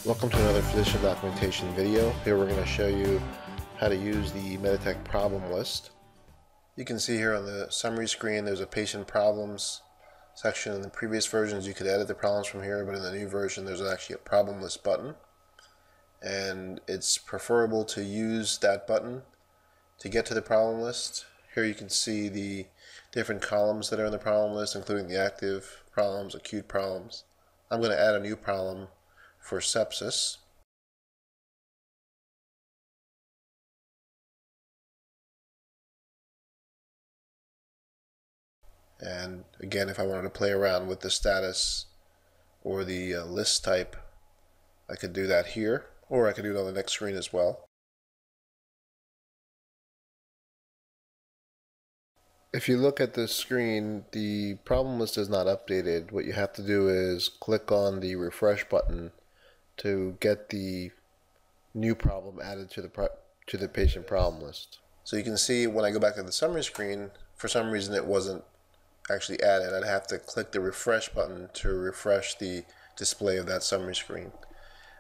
Welcome to another physician documentation video. Here we're going to show you how to use the Meditech problem list. You can see here on the summary screen there's a patient problems section. In the previous versions you could edit the problems from here, but in the new version there's actually a problem list button, and it's preferable to use that button to get to the problem list. Here you can see the different columns that are in the problem list, including the active problems, acute problems. I'm going to add a new problem for sepsis. And again, if I wanted to play around with the status or the list type, I could do that here, or I could do it on the next screen as well. If you look at this screen, the problem list is not updated. What you have to do is click on the refresh button to get the new problem added to the patient problem list. So you can see when I go back to the summary screen, for some reason it wasn't actually added. I'd have to click the refresh button to refresh the display of that summary screen.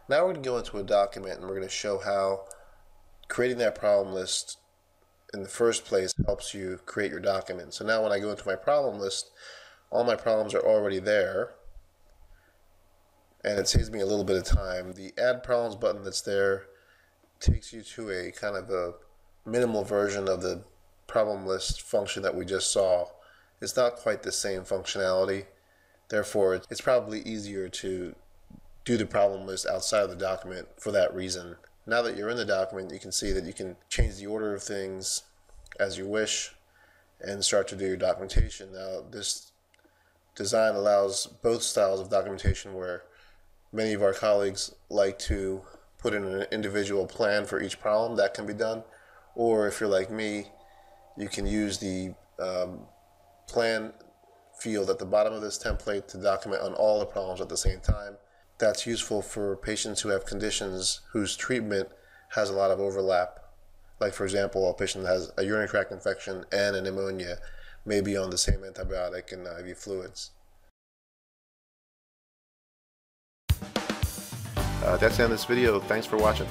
Now we're going to go into a document and we're going to show how creating that problem list in the first place helps you create your document. So now when I go into my problem list, all my problems are already there, and it saves me a little bit of time. The add problems button that's there takes you to a kind of a minimal version of the problem list function that we just saw. It's not quite the same functionality. Therefore, it's probably easier to do the problem list outside of the document for that reason. Now that you're in the document, you can see that you can change the order of things as you wish and start to do your documentation. Now, this design allows both styles of documentation, where many of our colleagues like to put in an individual plan for each problem. That can be done. Or if you're like me, you can use the plan field at the bottom of this template to document on all the problems at the same time. That's useful for patients who have conditions whose treatment has a lot of overlap. Like, for example, a patient that has a urinary tract infection and a pneumonia may be on the same antibiotic and IV fluids. That's the end of this video. Thanks for watching.